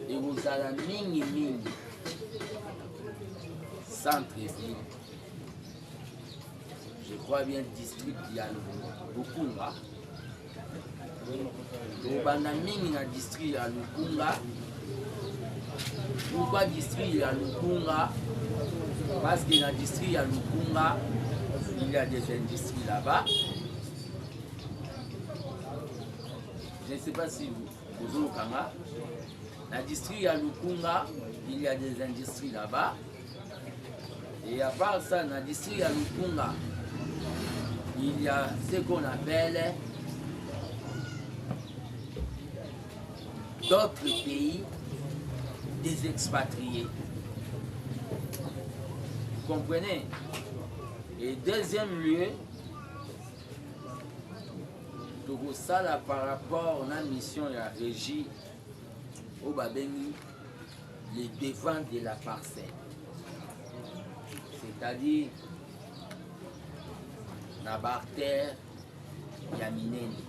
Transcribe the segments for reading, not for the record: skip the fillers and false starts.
et vous allez mini centre-ville. Je crois bien district il y a Lukunga. Vous allez mini dans district à Lukunga. Pourquoi district à Lukunga? Parce que dans le district à Lukunga, il y a des industries là-bas. Je ne sais pas si vous avez dans le district à Lukunga, il y a des industries là-bas. Et à part ça, dans le district à Lukunga, il y a ce qu'on appelle d'autres pays, des expatriés. Vous comprenez? Et deuxième lieu, tout ça là, par rapport à la mission de la régie au Babeni, les devants de la parcelle. C'est-à-dire, Nabarter, Yamineni,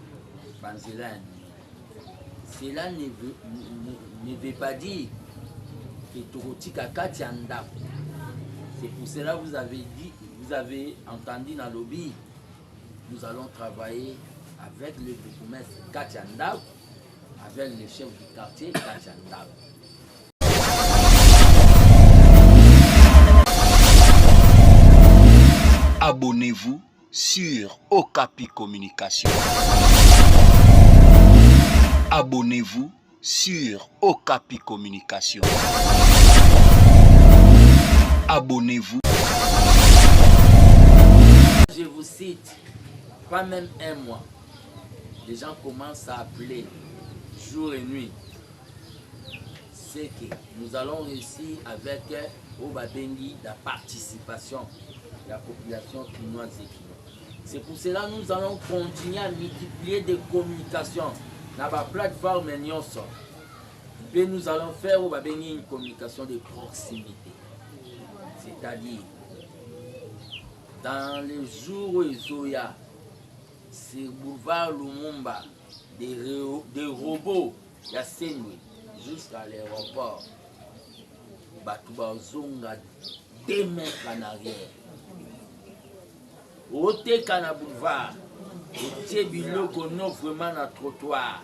Banzelani. Cela ne veut pas dire que Torotika Katianda. C'est pour cela que vous avez dit, vous avez entendu dans le lobby, nous allons travailler avec le bourgmestre Katianda, avec le chef du quartier Katianda. Abonnez-vous sur Okapi Communication. Abonnez-vous sur Okapi Communication. Abonnez-vous. Je vous cite, pas même un mois, les gens commencent à appeler jour et nuit. C'est que nous allons réussir avec Obabengi la participation de la population quinoise et quinoise. C'est pour cela que nous allons continuer à multiplier des communications dans la plateforme Nyonso. Et nous allons faire Obabengi une communication de proximité. C'est-à-dire, dans les jours où Zoya, c'est boulevard Lumumba, des robots, il y a Senwe, jusqu'à l'aéroport. Batouba Zonga, 2 mètres en arrière. Au Tekana boulevard, au Tiebiloko, non vraiment dans le trottoir.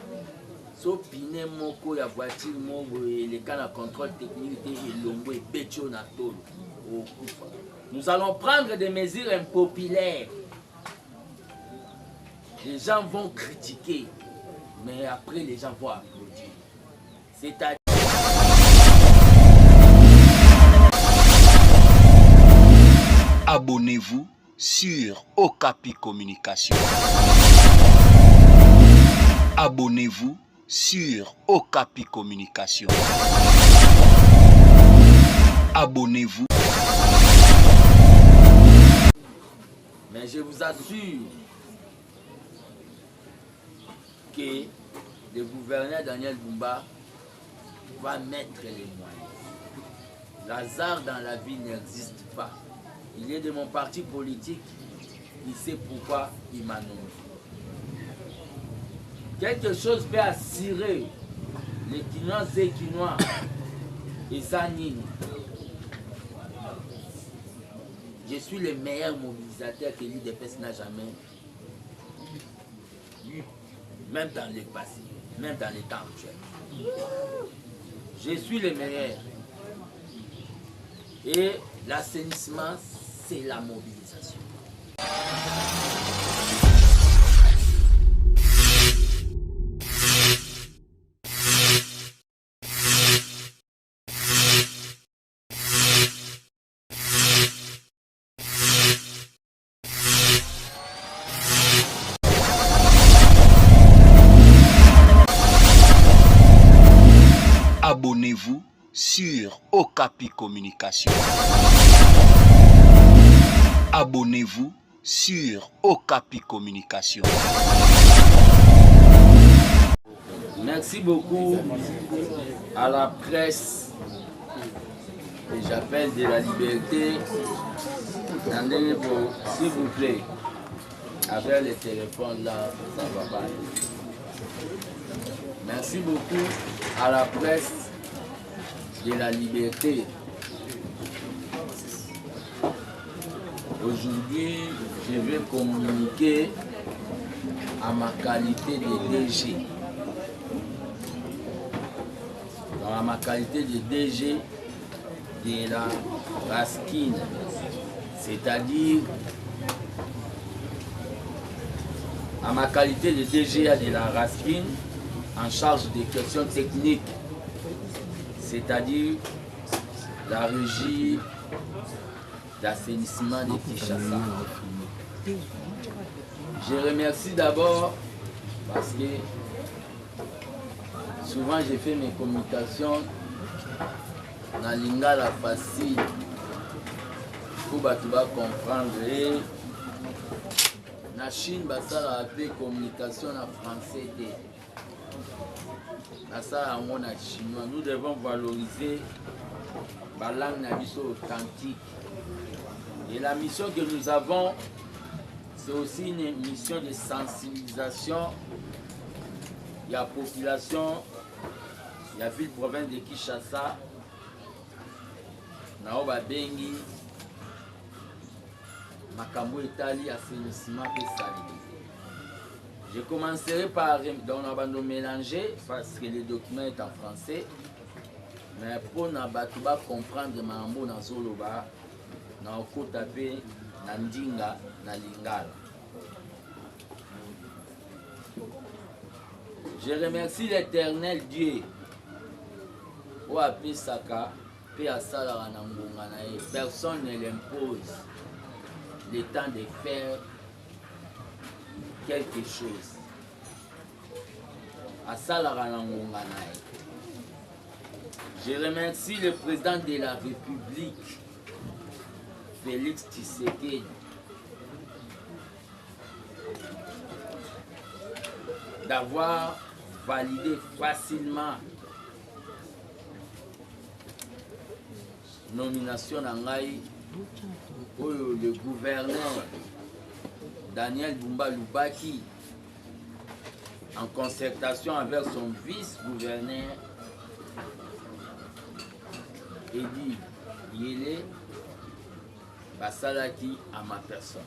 Sauf piné moko, la voiture, les cas de contrôle technique, et l'ombo et Betcho Natolo. Nous allons prendre des mesures impopulaires. Les gens vont critiquer, mais après les gens vont applaudir. C'est-à-dire abonnez-vous sur Okapi Communication. Abonnez-vous sur Okapi Communication. Abonnez-vous. Mais je vous assure que le gouverneur Daniel Bumba va mettre les moyens. L'hasard dans la vie n'existe pas. Il est de mon parti politique, il sait pourquoi il m'a nommé. Quelque chose peut assurer les Quinois et Quinois et Zanine. Je suis le meilleur mobilisateur que l'UDPS n'a jamais eu, même dans le passé, même dans les temps actuels. Je suis le meilleur. Et l'assainissement, c'est la mobilisation. Abonnez-vous sur Okapi Communication. Abonnez-vous sur Okapi Communication. Merci beaucoup à la presse, et j'appelle de la liberté, s'il vous plaît, avec les téléphones là, ça va pas. Merci beaucoup à la presse de la liberté. Aujourd'hui, je vais communiquer à ma qualité de DG. Dans ma qualité de DG de la Raskin, c'est-à-dire à ma qualité de DG de la Raskin en charge des questions techniques, c'est-à-dire la régie d'assainissement de Kinshasa. Je remercie d'abord parce que souvent j'ai fait mes communications dans la lingala facile pour comprendre. Et la Chine, ça a fait communication en français. Chinois. Nous devons valoriser la langue authentique. Et la mission que nous avons, c'est aussi une mission de sensibilisation de la population de la ville-province de Kinshasa, Naoba Bengi, Makambo Etali, assainissement et salubrité. Je commencerai par nous mélanger parce que le document est en français. Mais pour comprendre Mambo na Zoloba, na Okotape, na Ndinga, na Lingala. Je remercie l'Éternel Dieu pour appeler Saka, personne ne l'impose le temps de faire quelque chose. Je remercie le président de la République, Félix Tshisekedi, d'avoir validé facilement nomination d'Angaï pour le gouverneur Daniel Bumba Lubaki en concertation avec son vice-gouverneur Edi Yele Basalaki à ma personne.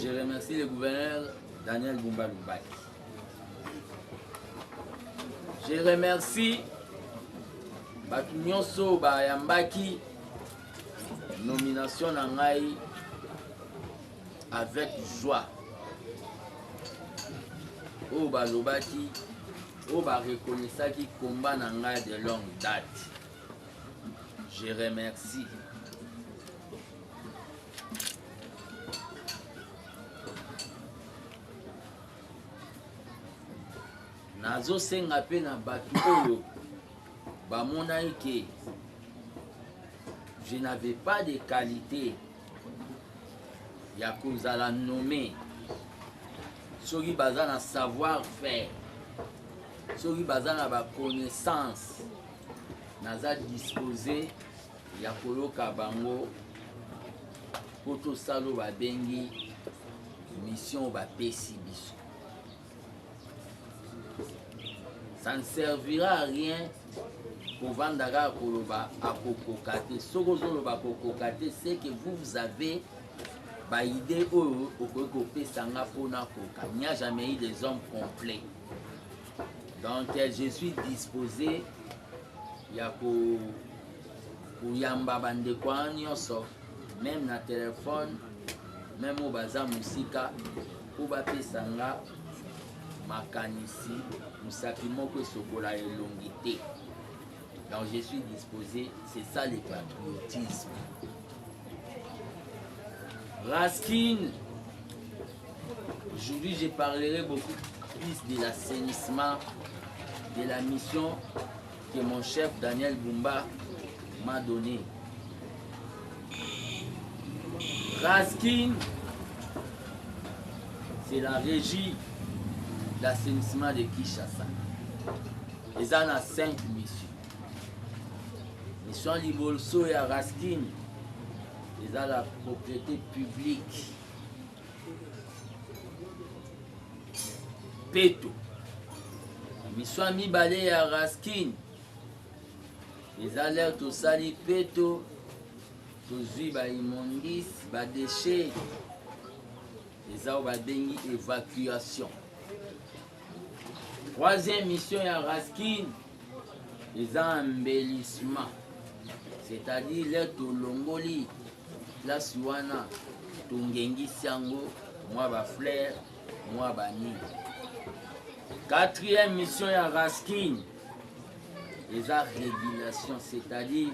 Je remercie le gouverneur Daniel Bumba Lubaki. Je remercie Batunyoso Bayambaki, nomination Nangaï avec joie. Oba Lobaki, Oba reconnaissaki combat Nangaï de longue date. Je remercie. Nazo senga pe na batu oyo bamonai ke je n'avais pas de qualité ya kozala nommé soki baza na savoir-faire soki baza na ba connaissance naza disposé ya koyoka bango po tosala babengi mission bapesi biso. Ça ne servira à rien pour vendre à Kokokate. Ce que vous avez, c'est que vous avez une idée où il n'y a jamais eu des hommes complets. Donc je suis disposé pour yamba bande kwa nyonso, même na téléphone, même au baza musika, pour baper sanga makanisi, musakimo que sokola et longité. Donc je suis disposé, c'est ça le patriotisme. Raskin, aujourd'hui je parlerai beaucoup plus de l'assainissement, de la mission que mon chef Daniel Bumba m'a donnée. Raskin, c'est la régie d'assainissement de Kinshasa. Ils en ont 5 missions. Mission Libolso et à Raskin, ils ont la propriété publique. Peto, mission ya mibale ya Raskin eza lere tosali peto tozwi baimondisi badeshe eza oyo babengi évacuation. Troisième mission ya Raskin eza embellissement, c'est-à-dire lere tolongoli place wana tongengisi yango mwa bafleur mwa banini. Quatrième mission ya Raskin eza régulation, c'est-à-dire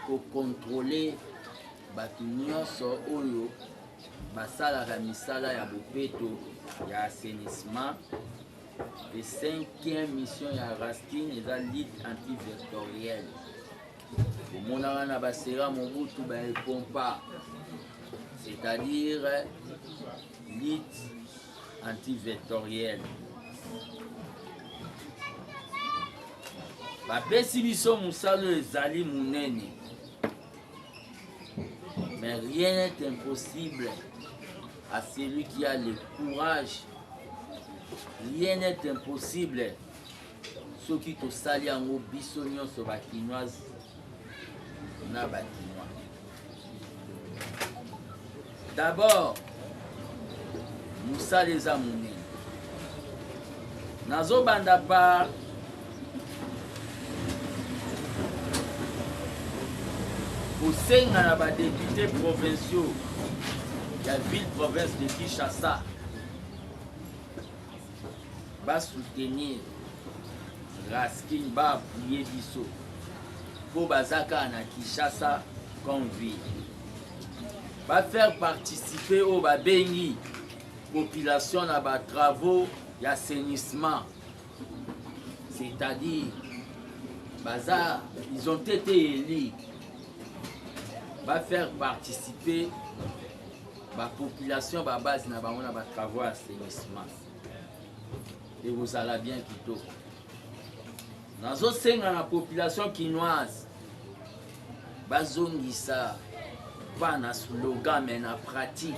kocontrôler bato nyonso oyo basalaka misala ya bopeto ya assainissement. Et cinquième mission ya Raskin eza lutte antivectorielle. Omonaka na basera mobutu baepompa, c'est-à-dire lutte antivectorielle. Bapesi biso mosala ezali munene, mais rien n'est impossible à celui qui a le courage. Rien n'est impossible soki tosali yango biso nyonso bakinoise na bakinois. D'abord mosala eza monene, nazobanda par kosenga na badéputé provinciaux ya ville province de Kinshasa basoutenir Raskin, baapuye biso mpo bazaka na Kinshasa comme ville, bafaire participer oyo babengi population na batravaux ya assainissement, c'est-à-dire baza ils ont été élus, bafaire participer bapopulation babase na bango na batravaux ya assainissement. Et vous allez bien kitoko. Nazosenga na population kinoise bazongisa pas na slogan mais na pratique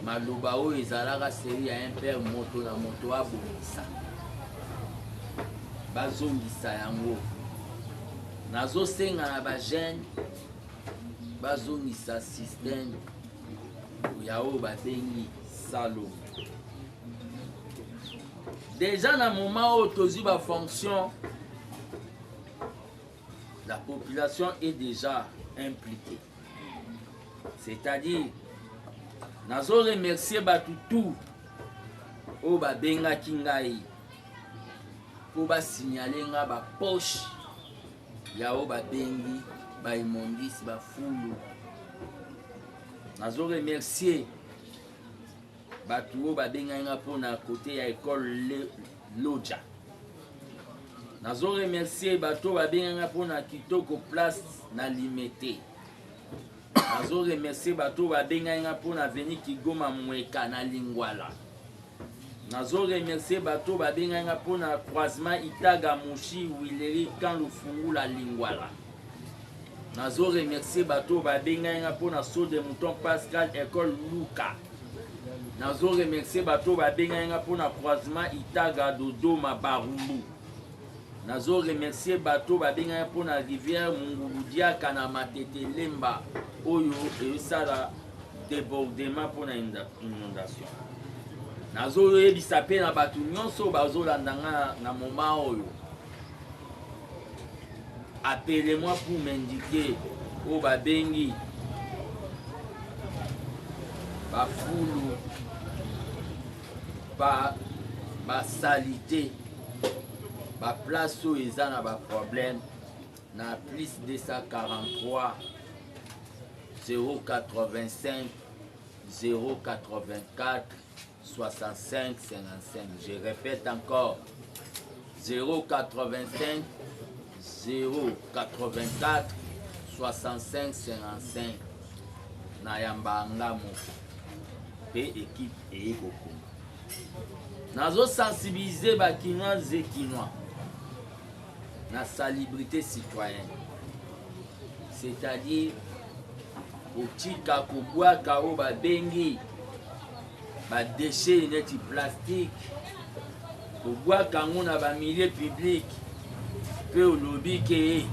maloba oyo ezalaka seri ya un père moto na moto abongisa, bazongisa yango. Nazosenga na bajeune bazongisa système ya oyo babengi salo. Déjà dans le moment où tu as fonction, la population est déjà impliquée. C'est-à-dire, nous avons remercié tout au Benga Kingai pour signaler la poche. Il y a au Bengi, Baimondis, Bafoulou. Nous avons remercié Batuo babenga pour na côté ya école Loja. Nazo remercier bato babenga pour na kitoko place na limité. Nazo remercier bato babenga pour na venir Kigoma Mweka na Lingwala. Nazo remercier bato babenga pour na croisement Itaga Mushi Wileri quand le fungu la Lingwala. Nazo remercier bato babenga pour na saut de mouton Pascal école Luka. Nazo remercier bato babenga pour na croisement Itaga Dodoma Barumbu. Nazo remercier bato babenga pour na rivière Munguludia kana Matete Lemba oyo et ça la débordement pour na inondation. Nazo yebisa pe na bato nyonso bazolandanga na moment oyo. Appelez-moi pour m'indiquer au babengi Bafoulou ba salité ba place où ils ont ba problème na plus 243 085 084 65 55. Je répète encore 085 084 65 55 na yambanga mo pe équipe et beaucoup. Nazo sensibiliser ba kinois et kinois na salubrité citoyenne, c'est-à-dire otika kobwaka oyo babengi badeshe neti plastique obwaka yango na bamilie public mpe olobi ke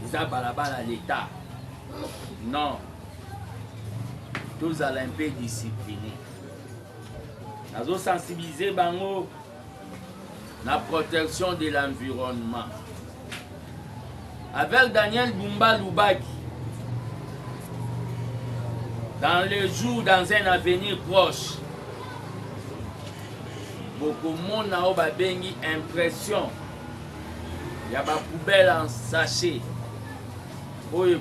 eza balabala l'État. Non, tozala un peu discipliné. Nazo sensibiliser bango la protection de l'environnement. Avec Daniel Bumba Lubaki, dans les jours, dans un avenir proche, beaucoup de monde a bengi impression. Il y a des poubelles en sachet. Il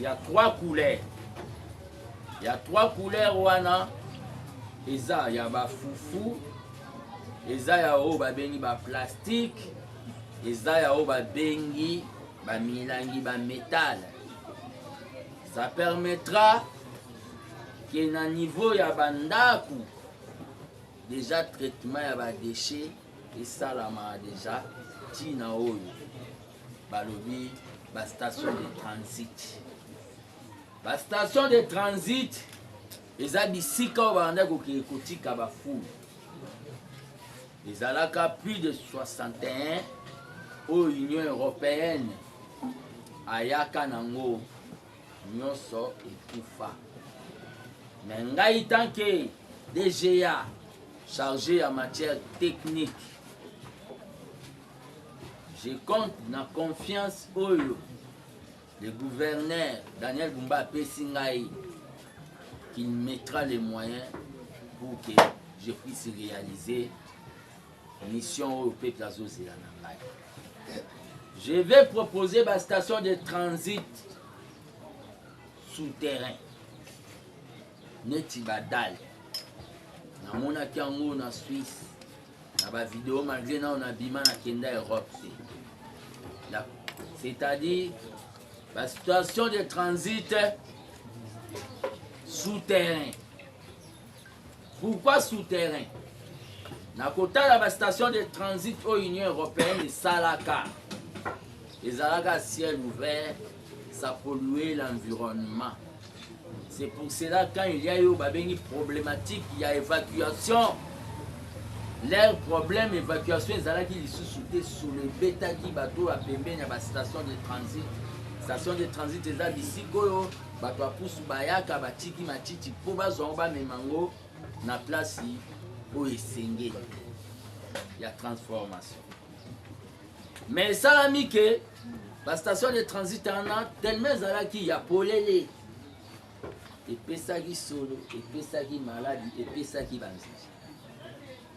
y a 3 couleurs. Il y a 3 couleurs. Il y a des foufou. Il y a des plastique. Il y a des métal. Ça permettra que na niveau ya bandaku déjà traitement ya ba déchets et ça la ma déjà tina oyo balobi ba station de transit. Ba station de transit eza bisika o banda ko kotika ba fou. Ezalaka plus de 61 au Union européenne ayaka nango nyonso ekufa. Mais ngai tant que DGA chargé en matière technique, je compte na confiance oyo le gouverneur Daniel Bumba Pessingaï qu'il mettra les moyens pour que je puisse réaliser mission au peuple azozela na ngai. Je vais proposer ma station de transit souterrain. Neti badal. Na mona kiango na Suisse. Na ba vidéo malgré na on a bima na kenda Europe. C'est-à-dire la station de transit souterrain. Pourquoi souterrain? Na kota la station de transit au Union européenne Salaka. Les alagas à ciel ouvert, ça pollue l'environnement. C'est pour cela quand il y a eu une problématique, il y a évacuation. Leur problème évacuation, ils allaient qu'ils se soutaient sur le bêta qui bateau à Pembe, il y a une station de transit. Station de transit, ils allaient ici, bateau à pousse bayaka, batiki matiti, pour bazomba memango, na place où il y a transformation. Mais ça a mis que la station de transit en a tellement qu'il y a polélé. Et puis ça qui solo, et puis ça qui maladie, et puis ça qui banzige.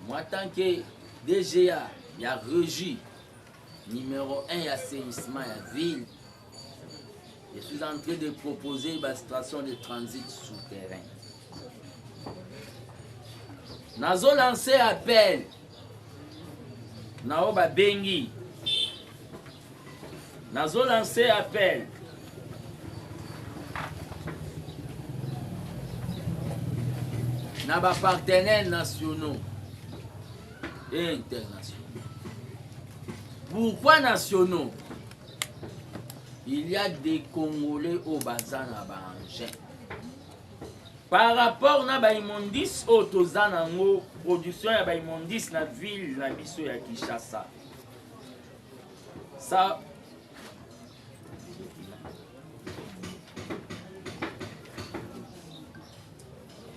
Moi, tant que DGA, il y a régie, numéro 1, il y a assainissement, il y a ville. Je suis en train de proposer la station de transit souterrain. Nous avons lancé appel. Nous avons bengi. Nous avons lancé appel. Nous avons partenaires nationaux et internationaux. Pourquoi nationaux? Il y a des Congolais au bazar na Bangé. Par rapport à l'immondice, la production de l'immondice dans la ville de Kinshasa. Ça,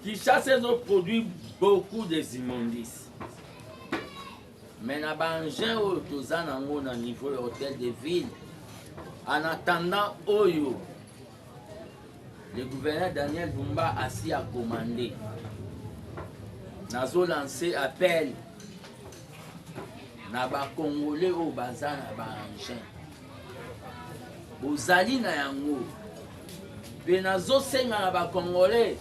Kinshasa produit beaucoup d'immondices. Mais dans Bangé, au niveau de l'hôtel de ville, en attendant Oyo, le gouverneur Daniel Bumba a si à commander. Nous avons lancé appel na ba Congolais au bazar na Bangé. Bozali na yango. Pe nazo senga na ba Congolais.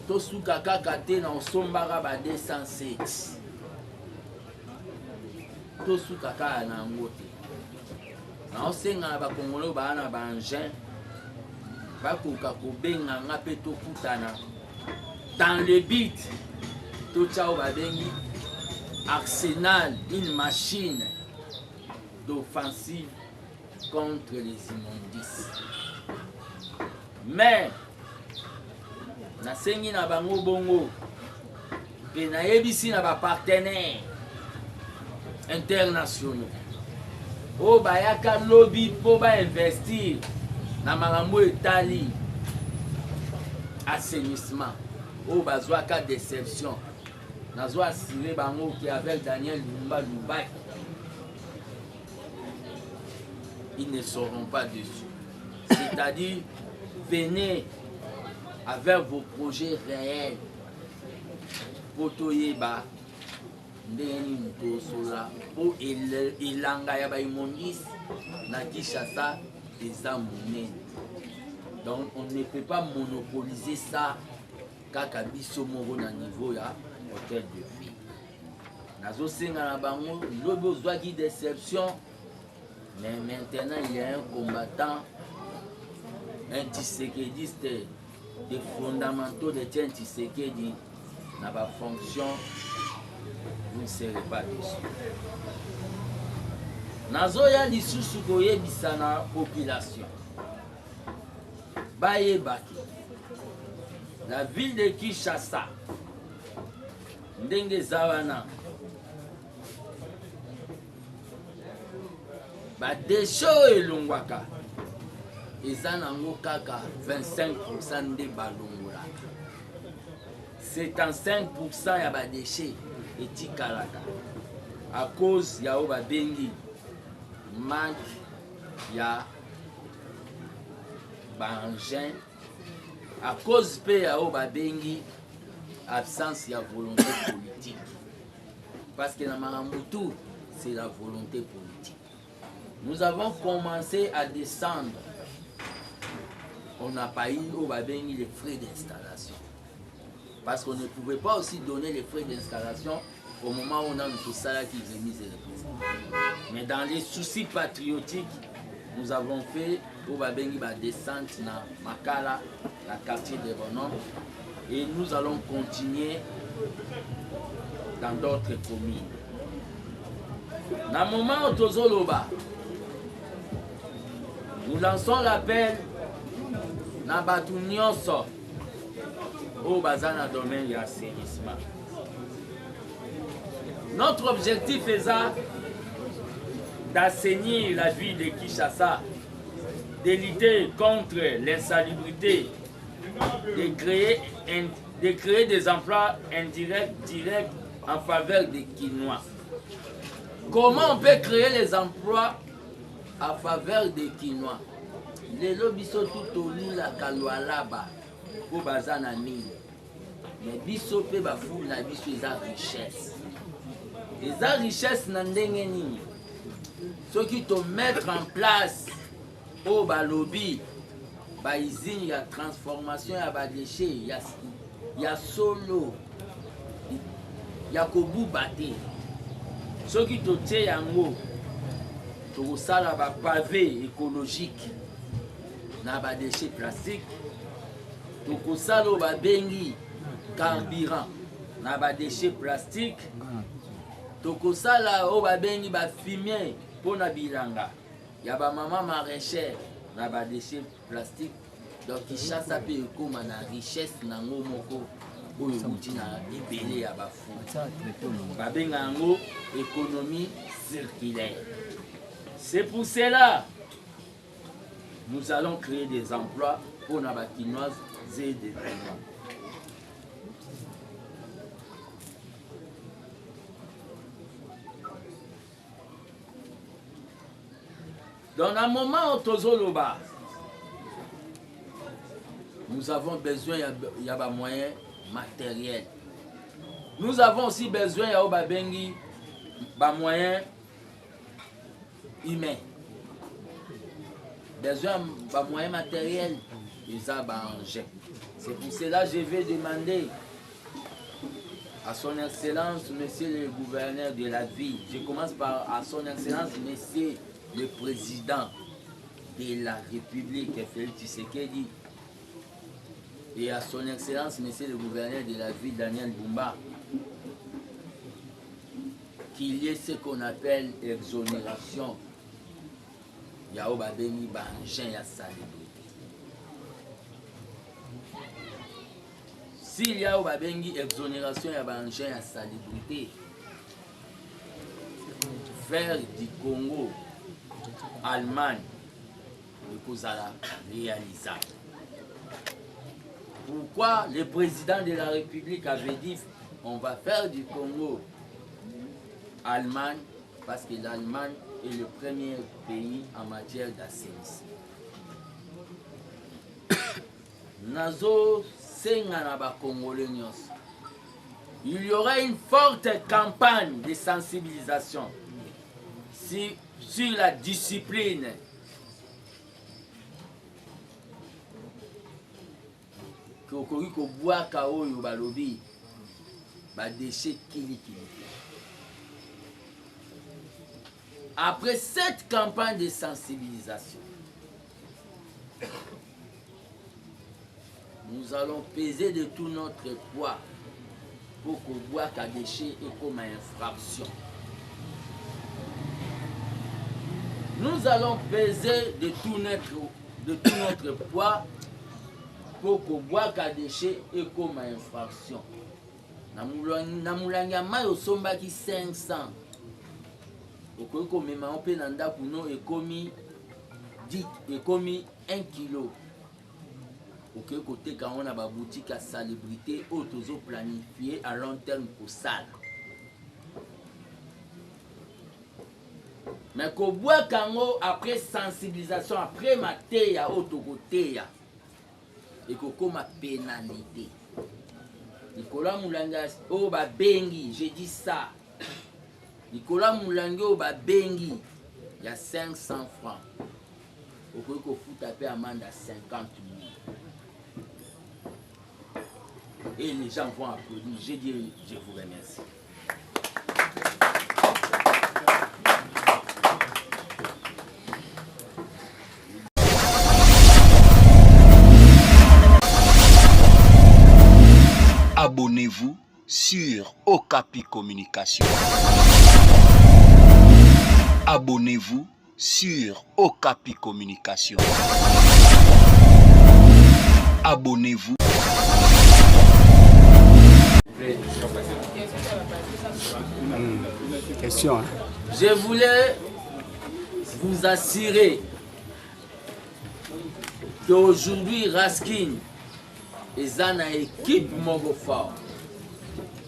To suka kaka te na osombaka ba 207. To suka kaka na yango te. Na osenga na ba Congolais ba na Bangé. Bakoka kobenga nga pe tokutana dans le but tochao babengi Arsenal, une machine d'offensive contre les immondices. Mais nasengi na bango bongo mpe nayebisi na bapartenaire internationaux oyo bayaka lobi mpo bainvestir na makambo etali assainissement oyo bazwaka déception nazwa assure bango ke avec Daniel Bumba Lubaki ils ne seront pas dessus. C'est-à-dire venez avec vos projets réels pour toyeba ndeni mutosola po elanga ya baimondisi na Kinshasa eza monene. Donc on ne peut pas monopoliser ça kaka biso moko na niveau ya hôtel de ville. Nazo senga na bango lobi ozwaki déception, mais maintenant il y a un combattant, un Tshisekedi, des fondamentaux de Tien Tshisekedi n'a pas fonction, vous ne serez pas dessus. Nazoya lisusu koyebisa na population. Bayebaki. La ville de Kinshasa, ndenge zawana, ba desho elongwaka eza nango kaka 25% nde balongolaka. 75% ya ba déchets etikalaka à cause ya o babengi manque ya bangin, à cause pe ya o babengi absence ya volonté politique, parce que na makambutu c'est la volonté politique. Nous avons commencé à descendre, on n'a pas eu au babengi les frais d'installation, parce qu'on ne pouvait pas aussi donner les frais d'installation au moment où on a tout ça qui remise les présidents. Mais dans les soucis patriotiques, nous avons fait au babengi ba descente na Makala, la quartier des Bonhommes, et nous allons continuer dans d'autres communes. Dans le moment où Tozoloba, nous lançons l'appel na batu nyonso au bazar na domaine de l'assainissement. Notre objectif est d'assainir la ville de Kinshasa, de lutter contre l'insalubrité, de créer des emplois indirects, directs en faveur des Kinois. Comment on peut créer les emplois en faveur des Kinois? Les lobiso tout au lit la kalwalaba pour bazana mine. Mais biso pe bafou na biso eza richesse. Eza richesse na ndenge nini. Ce qui te mettre en place au balobi ba usine ya transformation ya ba déchets ya solo ya kobu bate. Ce qui te tie yango to sala ba pavé écologique na ba déchets plastiques, to kosala ba bengi carburant na ba déchets plastiques, to kosala o ba bengi ba fumier pona bilanga ya ba mama maraîchère na ba déchets plastiques. Donc Kinshasa pe ekoma na richesse nango moko oyo uti na libele ya bafu babenga yango économie circulaire. C'est pour cela nous allons créer des emplois pour les Bakinoises et des Kinois. Dans un moment où Tozoloba, nous avons besoin de moyens matériels. Nous avons aussi besoin de moyens humains. Besoin de moyens matériels. C'est pour cela que je vais demander à son Excellence, Monsieur le gouverneur de la ville. Je commence par à son Excellence, Monsieur le Président de la République, Félix Tshisekedi, et à son Excellence, Monsieur le gouverneur de la ville, Daniel Bumba, qu'il y ait ce qu'on appelle exonération. Yao Babeni Banjen ya salubrité. s'il y a une exonération, il y a un engin à salubrité. Faire du Congo, Allemagne, le Kozala réalisable. Pourquoi le président de la République avait dit on va faire du Congo, Allemagne, parce que l'Allemagne est le premier pays en matière d'assainissement. Nazo Senganaba Congolais. Il y aura une forte campagne de sensibilisation sur la discipline. Après cette campagne de sensibilisation, nous allons peser de tout notre poids pour que boire qu'à déchet et comme infraction. Nous allons peser de tout notre poids pour que boire qu'à déchet et comme infraction. Namulanga mayo somba ki 500. Okoko mema ope nanda kuno ekomi 1 kilo. Ok, côté quand on a ma boutique à salubrité, auto planifié à long terme pour ça. Mais qu'au bois kango après sensibilisation, après ma théa, auto côté et qu'on ma pénalité. Nicolas Moulanga, oh ba bengi, j'ai dit ça. Nicolas Moulanga, oh ba bengi, il y a 500 francs. Au coup qu'on fout taper amende à 50 000. Et les gens vont applaudir. J'ai dit, je vous remercie. Abonnez-vous sur Okapi Communication. Abonnez-vous sur Okapi Communication. Abonnez-vous. Question. Hein? Je voulais vous assurer qu'aujourd'hui, Raskin est une équipe Mogofort.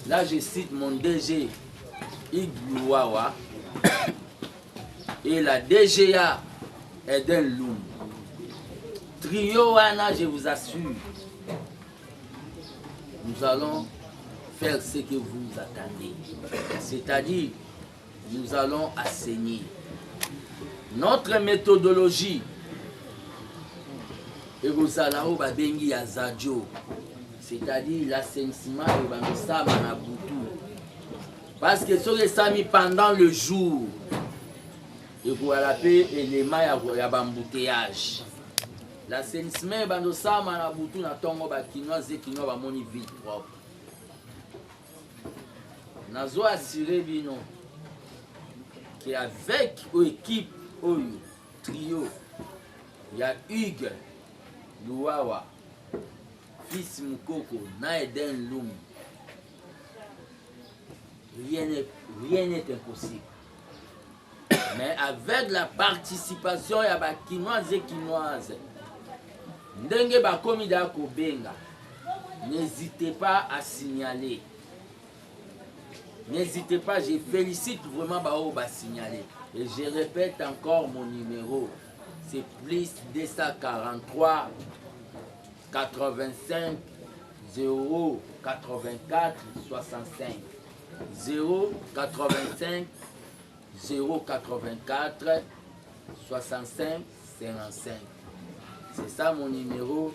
Là, je cite mon DG Iglouawa et la DGA Eden Loum. Trio Anna, je vous assure, nous allons faire ce que vous attendez. C'est-à-dire, nous allons assainir. Notre méthodologie, c'est-à-dire l'assainissement parce que ce que ça mis pendant le jour, et vous avez élément il y a embouteillage. L'assainissement est dans ça manabutu na tongo ba kinoa zekinoa ba moni ville propre. Nazo assurer bino qu'avec l'équipe Oyo trio, il y a Hugues Louawa, fils Moukoko, na Eden Loum. Rien n'est impossible. Mais avec la participation, il y a des Kinoises et Kinoises. Ndenge bakomi da kobenga. N'hésitez pas à signaler. N'hésitez pas, je félicite vraiment Bao ba signaler. Et je répète encore mon numéro. C'est plus 243 85 0 84 65 0 85 0 84 65 55. C'est ça mon numéro.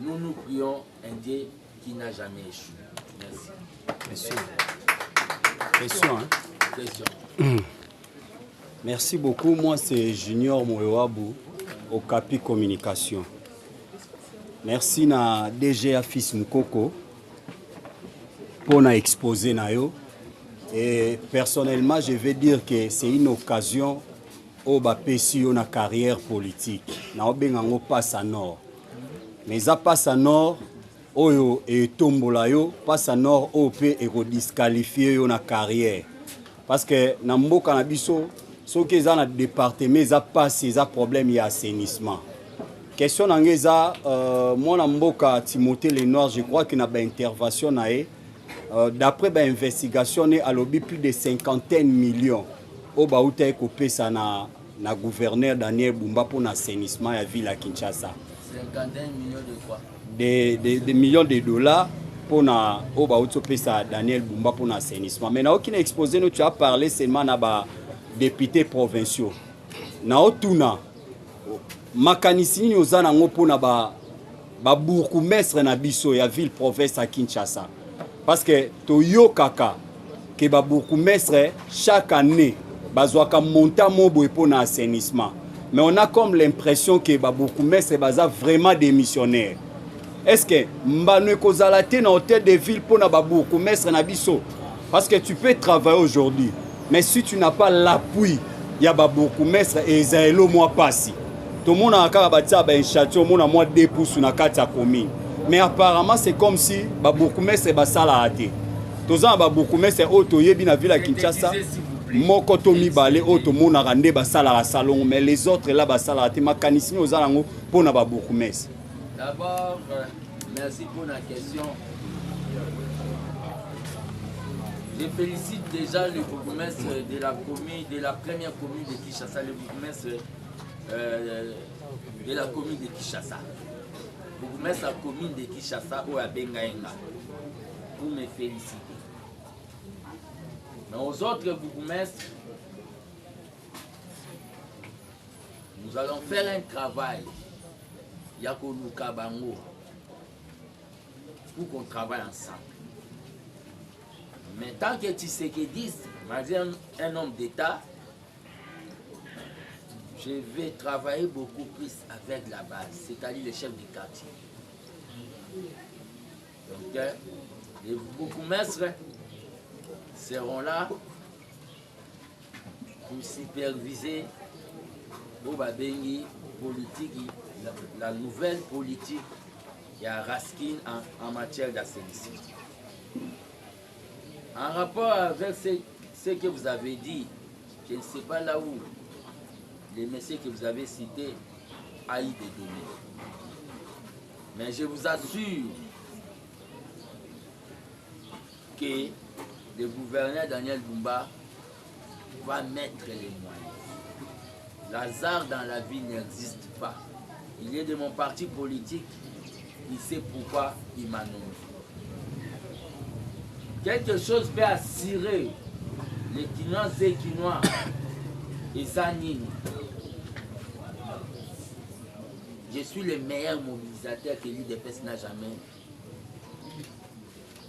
Nous nous prions un Dieu qui n'a jamais échoué. Merci. Question. Question, hein? Question. Merci beaucoup. Moi, c'est Junior Moewabu, Okapi Communication. Merci na DGA Fils Moukoko pour exposer na yo. Et personnellement, je vais dire que c'est une occasion au bapesi na carrière politique. Na obengango passe à nord. Mais ça passe à nord, oyo etombola yo pasa nord OP ekodisqualifier yo na carrière parce que na mboka na biso soki eza na département eza passe eza problème ya assainissement. Question na ngeza mwana mboka Timothée Lenoir, je crois que na ba intervention na d'après ba investigation ne alobi plus de 50 millions au bauta ekopesa na gouverneur Daniel Bumba pour l'assainissement ya ville à Kinshasa. 51 millions de quoi? Des millions de dollars pour na au bauta pesa Daniel Bumba pour l'assainissement. Mais na aucun exposé nous tu as parlé seulement na ba députés provinciaux. Na otuna makanisi ni ozana ngo pour na ba bourgmestre na biso ya ville province à Kinshasa. Parce que toyo kaka que ba bourgmestre chaque année bazwaka montant mobo pour l'assainissement. Mais on a comme l'impression que ba bourgmestre baza vraiment démissionnaire. Est-ce que mbano kozalate na hôtel de ville pour na ba bourgmestre na biso? Parce que tu peux travailler aujourd'hui, mais si tu n'as pas l'appui ya ba bourgmestre et zaelo moi passi. Tout le monde a un château, tout le monde a 2 pouces na kati ya commune. Mais apparemment c'est comme si ba bourgmestre ba sala até. Tozan ba bourgmestre auto yebi na ville à Kinshasa. Moko to mibale auto mona rande ba sala la salon, mais les autres là ba sala até makanisini ozalango pona ba bourgmestre. D'abord merci pour la question. Je félicite déjà le bourgmestre de la commune, de la première commune de Kinshasa, le bourgmestre de la commune de Kinshasa. Bourgmestre de la commune de Kinshasa ou à Bengaenga pour me féliciter. Mais aux autres bourgmestres, nous allons faire un travail. Yako Luka Bango pour qu'on travaille ensemble. Mais tant que tu sais que dis, un homme d'État, je vais travailler beaucoup plus avec la base, c'est-à-dire les chefs du quartier. Donc, les bourgmestres seront là pour superviser Bobabengi politique, la nouvelle politique qui a Raskin en matière d'assainissement. En rapport avec ce que vous avez dit, je ne sais pas là où les messieurs que vous avez cités a eu des données. Mais je vous assure que le gouverneur Daniel Bumba va mettre les moyens. L'hasard dans la vie n'existe pas. Il est de mon parti politique, il sait pourquoi il m'a nommé. Quelque chose peut assurer les Quinois et Quinois et Sanine. Je suis le meilleur mobilisateur que l'UDPS n'a jamais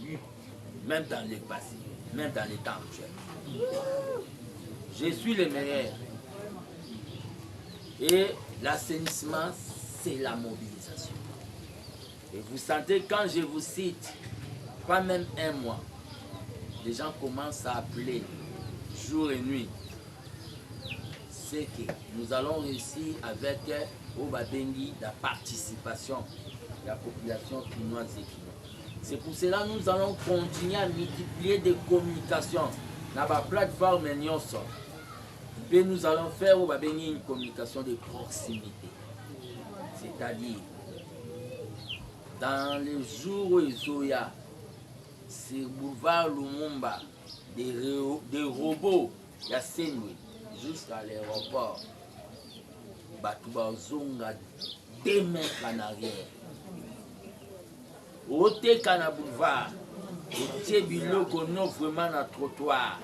eu, même dans le passé, même dans les temps actuels. Je suis le meilleur. Et l'assainissement, c'est la mobilisation. Et vous sentez, quand je vous cite, pas même un mois, les gens commencent à appeler jour et nuit. C'est que nous allons réussir avec Obabengi la participation de la population quinoise et quinoise. C'est pour cela que nous allons continuer à multiplier des communications dans la plateforme Nyonso. Et nous allons faire Obabengi une communication de proximité. C'est-à-dire, dans les jours où Isoya, c'est boulevard Lumumba, des robots, il y a Senwe, jusqu'à l'aéroport. Batouba Zonga, 2 mètres en arrière. Au Tekana boulevard, au Tébilo qu'on a vraiment un trottoir.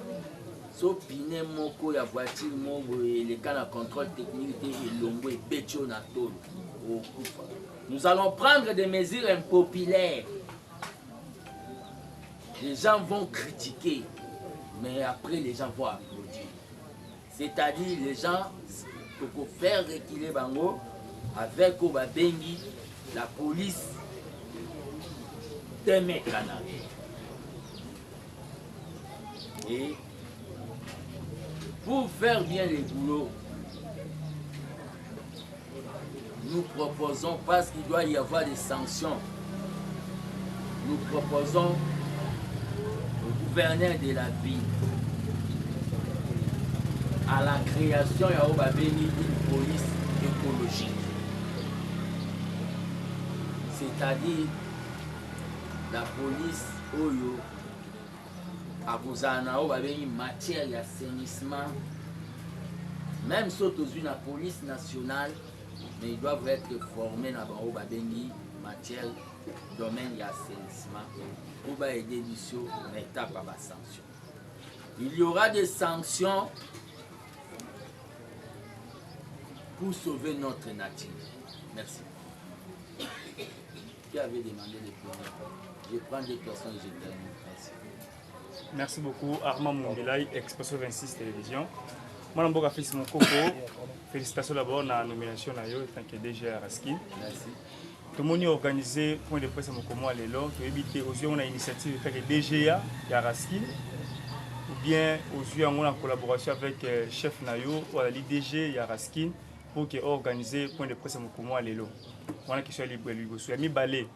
Sauf piné moko ya voiture moko et les cas de contrôle technique et longo et bécho na tolo. Nous allons prendre des mesures impopulaires. Les gens vont critiquer, mais après les gens vont applaudir. C'est-à-dire les gens, pour faire reculer Bango, avec Obabengi, la police, 2 mètres en arrière. Et pour faire bien les boulots, nous proposons, parce qu'il doit y avoir des sanctions nous proposons au gouverneur de la ville à la création d'une police écologique. C'est-à-dire la police Oyo a une matière d'assainissement. Même si on la police nationale, mais ils doivent être formés dans la matière domaine d'assainissement pour aider sur l'étape à la sanction. Il y aura des sanctions pour sauver notre nature. Merci. Qui avait demandé les premiers? Je prends des questions et je termine. Merci. Merci beaucoup. Armand Mongelaï, Expresso 26 Télévision. Moi, je suis fils mon coco. Félicitations d'abord à la nomination en tant que DG à Raskin. Merci. Tout le monde a organisé point de presse à Mokomo à l'élo. Tout éviter aux yeux, on a une initiative de faire DGA à Raskin. Ou bien aux yeux, on a en collaboration avec le chef Nayo ou la DG à Raskin pour organiser point de presse à Mokomo à l'élo. On a question libre libre. Yami Balé,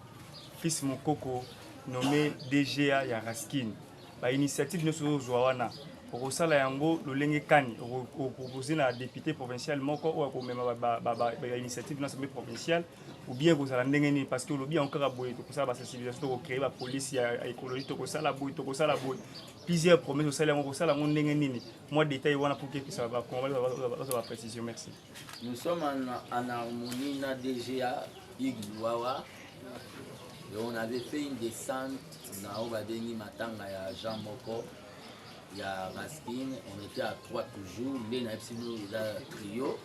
fils mon coco, nommé DGA à Raskin. Par initiative de notre Zouawana. Pour ça, yango lolenge kani proposer na député provincial moko ou même initiative de l'Assemblée provinciale ou bien vous allez ndengeni parce que le bien encore aboyer tout ça la sensibilisation pour créer la police écologique tout ça la boy plusieurs promesses au salaire pour ça la ndengeni moi détail wana pour que ça va la précision. Merci. Nous sommes en harmonie na DGA Igluawa et on avait fait une descente na Obadeni Matanga ya Jean Moko. Il y a Raskin, on était à 3 toujours, il y a un trio,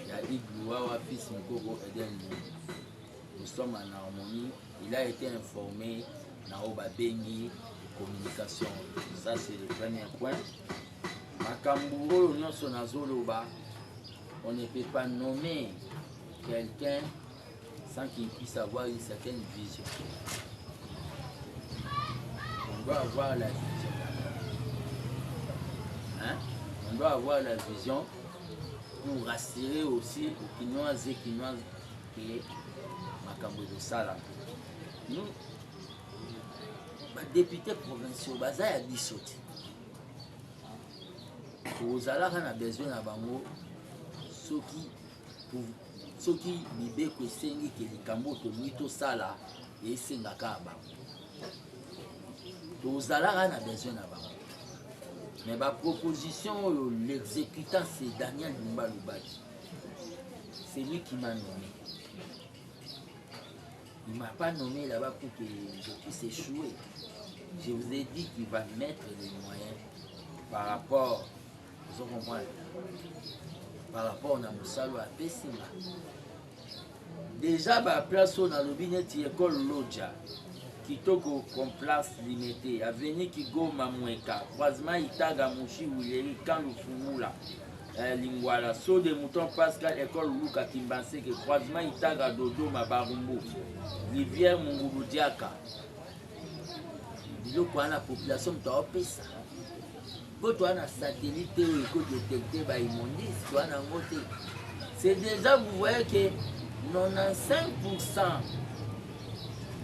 il y a Igluawa, fils Mkoko, Eden. Nous sommes en harmonie. Il a été informé Naoba Bengi, communication. Ça, c'est le premier point. Makamburo, on ne peut pas nommer quelqu'un sans qu'il puisse avoir une certaine vision. On doit avoir la vision. Hein? On doit avoir la vision pour rassurer aussi aux Kinoises et Kinoises qui est Makambo de Sala. Nous, les députés provinciaux, ils ont dit sauter. Aux Alara, on a besoin de Bango, ceux qui vivent que c'est que les Kambo de Mito Sala et c'est Nakaba. Aux Alara, on a besoin de Bango. Mais ma proposition, l'exécutant, c'est Daniel Lumba-Lubaki. C'est lui qui m'a nommé. Il ne m'a pas nommé là-bas pour que je puisse échouer. Je vous ai dit qu'il va mettre les moyens par rapport, vous comprenez, par rapport à Moussalo à Pessima. Déjà, la place où on a le école Lodja. Kitoko complace limité, avenue Kigoma Mweka, croisement Itaga Mouchi Ouleri, Kanlu Fumula, Lingwala, saut de mouton Pascal, école Luka Kimbanse, croisement Itaga Dodo Mabarumbu, rivière Munguru Diaka. Dis-le quoi, la population doit payer ça. Quand tu as un satellite où il faut détecter les immondices, tu as un côté. C'est déjà, vous voyez que 95%.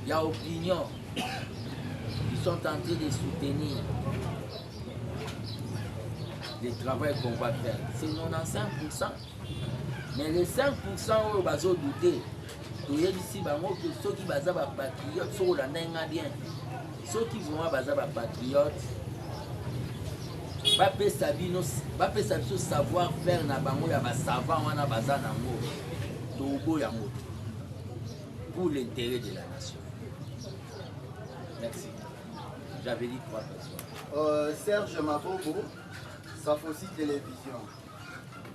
Il y a opinion qui sont en train de soutenir le travail qu'on va faire. C'est 95%. Mais les 5% où ils ont douté, ceux qui sont patriotes sont bien. Ceux qui vont être patriotes, pas savoir faire pour l'intérêt de la nation. Merci. J'avais dit 3 personnes. Serge Mabobo, Safosi Télévision.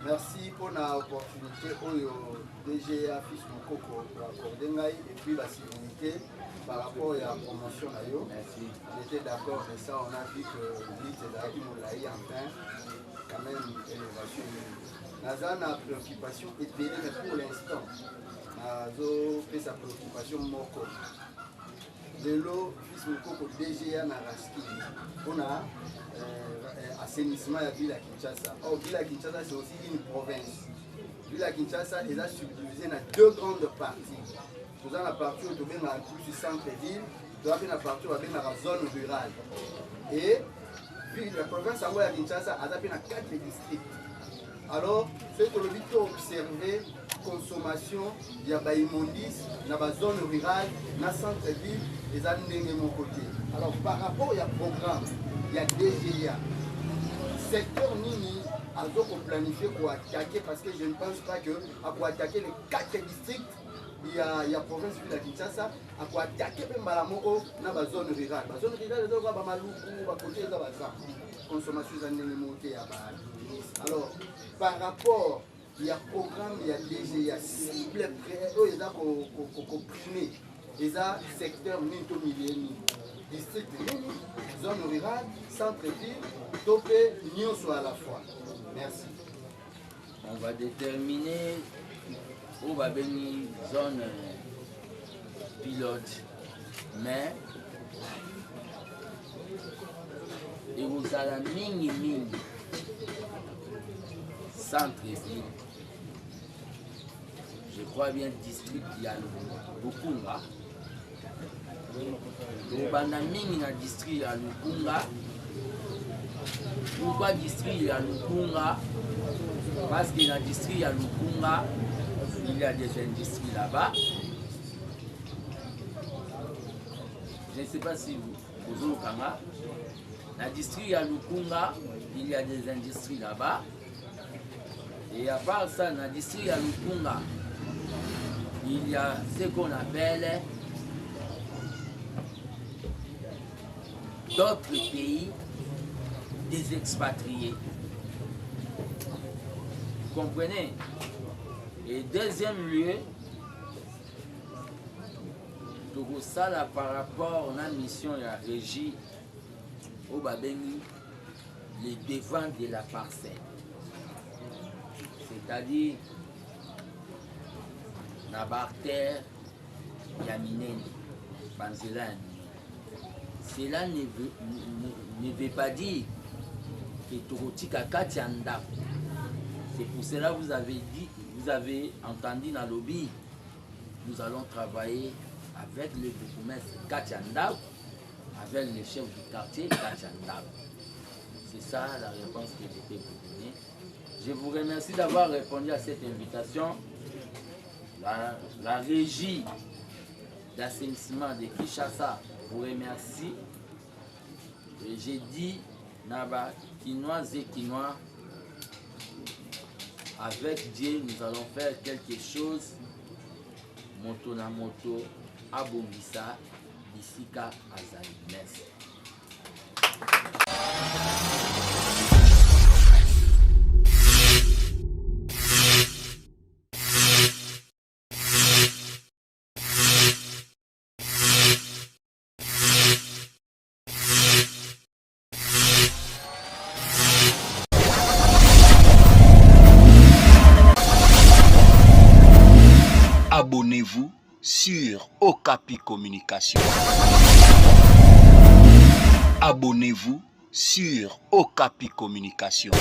Merci pour l'opportunité au DGA Fils Mokoko pour accorder et puis la sécurité par rapport à la promotion. Merci. On était d'accord mais ça, on a vu que l'île de la enfin, quand même, élévation. Nazan a préoccupation étayée, mais pour l'instant, Nazo fait sa préoccupation Moko. Lelo, fils Mokoko, DGA na Raskin. On a assainissement à Ville à Kinshasa. Or, Ville à Kinshasa, c'est aussi une province. Ville à Kinshasa, elle a subdivisé dans 2 grandes parties. Nous avons la partie où on a plus du centre-ville toza mpe na partout babengaka zone rurale. Et puis la province yango ya Kinshasa aza mpe na 4 districts. Alors soki tolobi toobserve consommation ya baimmondice na bazone rurale na centre ville eza ndenge moko te. Alors par rapport ya programme ya DGA, secteur nini azo planifier pour attaquer, parce que je ne pense pas que pour attaquer les 4 districts il y a province ville à Kinshasa pour attaquer même Malamoko dans la zone rurale. La zone rurale est ba maluku ba côté za baza consommation za ndenge monté ya ba. Alors par rapport il y a programme il y a DGA cible près eux eza ko primer eza secteur minto millénaire district nini zone rurale centre ville donc union soit à la fois. Merci. On va déterminer où va venir zone pilote, mais et vous allez mini centre-ville. Je crois bien district il y a Lukunga. Vous allez mini dans district il y a Lukunga. Pourquoi district il y a Lukunga? Parce que dans le district il y a Lukunga, il y a des industries là-bas. Je ne sais pas si vous avez Kanga. Dans le district il y a Lukunga, il y a des industries là-bas. Et à part ça, dans le district il y a Lukunga, il y a ce qu'on appelle d'autres pays, des expatriés. Vous comprenez? Et deuxième lieu, tout ça là, par rapport à la mission de la régie au Babeni, les devants de la parcelle. C'est-à-dire, Nabarter, Yamineni, Banzelani. Cela ne veut pas dire que Torotika Katianda. C'est pour cela que vous avez dit, vous avez entendu dans le lobby, nous allons travailler avec le bourgmestre Katianda, avec le chef du quartier Katianda. C'est ça la réponse que je peux vous donner. Je vous remercie d'avoir répondu à cette invitation. La régie d'assainissement de Kinshasa vous remercie. Et j'ai dit, Naba, Kinois et Kinois, avec Dieu, nous allons faire quelque chose. Moto na moto, Abomisa, Bisika, Azali. Merci. Abonnez-vous sur Okapi Communication. Abonnez-vous sur Okapi Communication.